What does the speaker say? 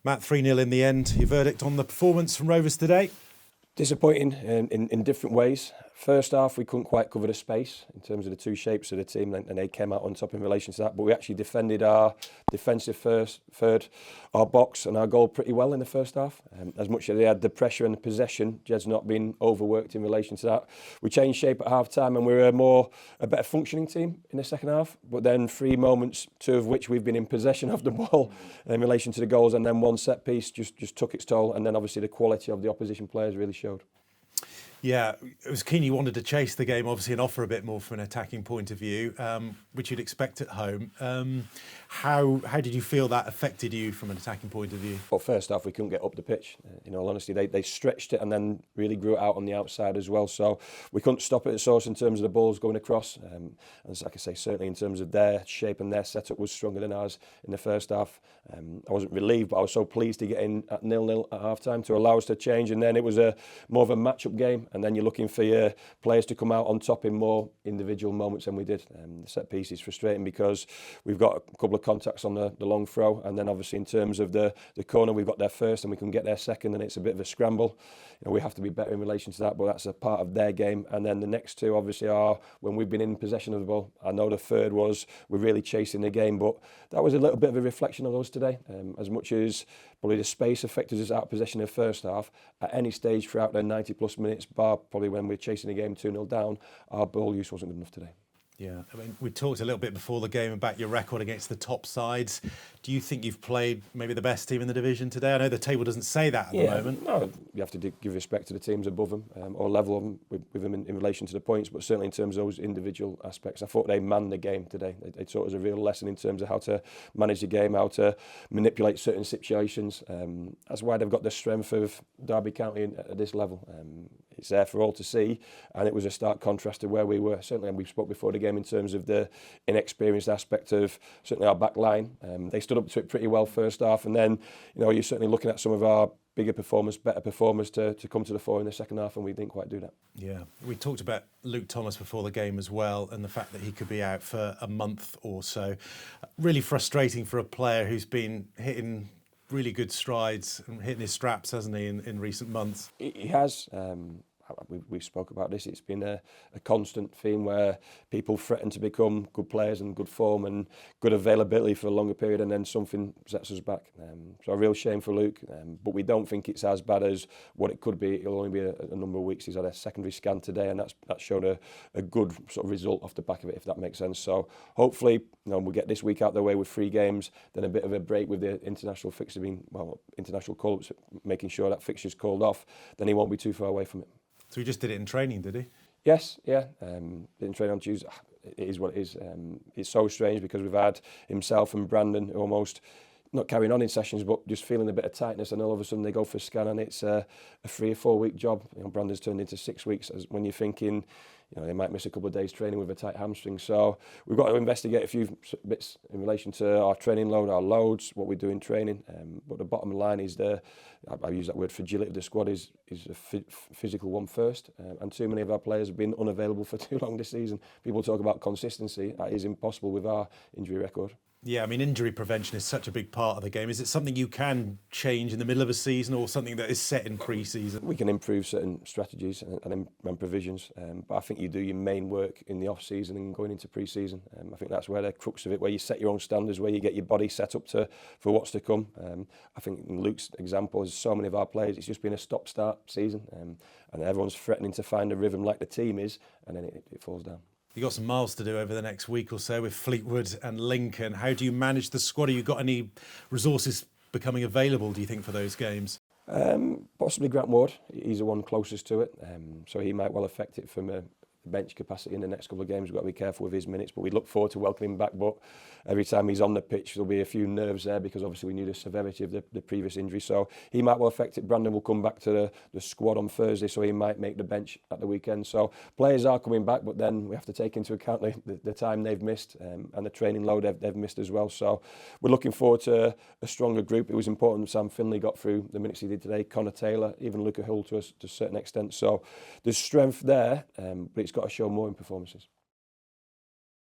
Matt, 3-0 in the end. Your verdict on the performance from Rovers today? Disappointing in different ways. First half, we couldn't quite cover the space in terms of the two shapes of the team, and they came out on top in relation to that. But we actually defended our defensive third, our box and our goal pretty well in the first half. As much as they had the pressure and the possession, Jed's not been overworked in relation to that. We changed shape at half time and we were a better functioning team in the second half. But then 3 moments, 2 of which we've been in possession of the ball in relation to the goals, and then one set piece just took its toll. And then obviously the quality of the opposition players really showed. Yeah, it was keen you wanted to chase the game, obviously, and offer a bit more from an attacking point of view, which you'd expect at home. How did you feel that affected you from an attacking point of view? Well, first off, we couldn't get up the pitch. In all honesty, they stretched it and then really grew it out on the outside as well. So we couldn't stop it at source in terms of the balls going across. And like I say, certainly in terms of their shape and their setup was stronger than ours in the first half. I wasn't relieved, but I was so pleased to get in at 0-0 at half time to allow us to change. And then it was more of a match-up game. And then you're looking for your players to come out on top in more individual moments than we did. The set piece is frustrating because we've got a couple of contacts on the long throw, and then obviously in terms of the corner, we've got there first and we can get there second, and it's a bit of a scramble. We have to be better in relation to that, but that's a part of their game. And then the next two obviously are when we've been in possession of the ball. I know the third was we're really chasing the game, but that was a little bit of a reflection of us today. As much as probably the space affected us out of possession in the first half, at any stage throughout the 90 plus minutes, bar probably when we're chasing the game 2-0 down, our ball use wasn't good enough today. Yeah, I mean, we talked a little bit before the game about your record against the top sides. Do you think you've played maybe the best team in the division today? I know the table doesn't say that at the moment. No, you have to give respect to the teams above them or level them with them in relation to the points, but certainly in terms of those individual aspects. I thought they manned the game today. They taught us a real lesson in terms of how to manage the game, how to manipulate certain situations. That's why they've got the strength of Derby County at this level. It's there for all to see, and it was a stark contrast to where we were. Certainly, and we spoke before the game in terms of the inexperienced aspect of certainly our back line. They stood up to it pretty well first half, and then you're certainly looking at some of our bigger performers, better performers to come to the fore in the second half, and we didn't quite do that. Yeah, we talked about Luke Thomas before the game as well, and the fact that he could be out for a month or so. Really frustrating for a player who's been hitting really good strides and hitting his straps, hasn't he, in recent months? He has. We spoke about this. It's been a constant theme where people threaten to become good players and good form and good availability for a longer period, and then something sets us back. So a real shame for Luke, but we don't think it's as bad as what it could be. It'll only be a number of weeks. He's had a secondary scan today, and that showed a good sort of result off the back of it, if that makes sense. So hopefully, we'll get this week out of the way with 3 games, then a bit of a break with the international fixture international call-ups, making sure that fixture's called off. Then he won't be too far away from it. So he just did it in training, did he? Yes, yeah. Didn't train on Tuesday. It is what it is. It's so strange because we've had himself and Brandon almost not carrying on in sessions, but just feeling a bit of tightness, and all of a sudden they go for a scan, and it's a 3 or 4 week job. Brandon's turned into 6 weeks. When you're thinking, they might miss a couple of days training with a tight hamstring. So we've got to investigate a few bits in relation to our training load, our loads, what we do in training. But the bottom line is I use that word, fragility of the squad is a physical one first. And too many of our players have been unavailable for too long this season. People talk about consistency. That is impossible with our injury record. Yeah, I mean, injury prevention is such a big part of the game. Is it something you can change in the middle of a season, or something that is set in pre-season? We can improve certain strategies and provisions, but I think you do your main work in the off-season and going into pre-season. I think that's where the crux of it, where you set your own standards, where you get your body set up for what's to come. I think in Luke's example, as so many of our players, it's just been a stop-start season, and everyone's threatening to find a rhythm like the team is, and then it falls down. You've got some miles to do over the next week or so with Fleetwood and Lincoln. How do you manage the squad? Have you got any resources becoming available, do you think, for those games? Possibly Grant Ward. He's the one closest to it, so he might well affect it from a bench capacity in the next couple of games. We've got to be careful with his minutes, but we look forward to welcoming him back. But every time he's on the pitch, there'll be a few nerves there because obviously we knew the severity of the previous injury. So he might well affect it. Brandon will come back to the squad on Thursday, so he might make the bench at the weekend. So players are coming back, but then we have to take into account the time they've missed and the training load they've missed as well. So we're looking forward to a stronger group. It was important Sam Finley got through the minutes he did today, Connor Taylor, even Luca Hull to a certain extent. So there's strength there, but it's got to show more in performances.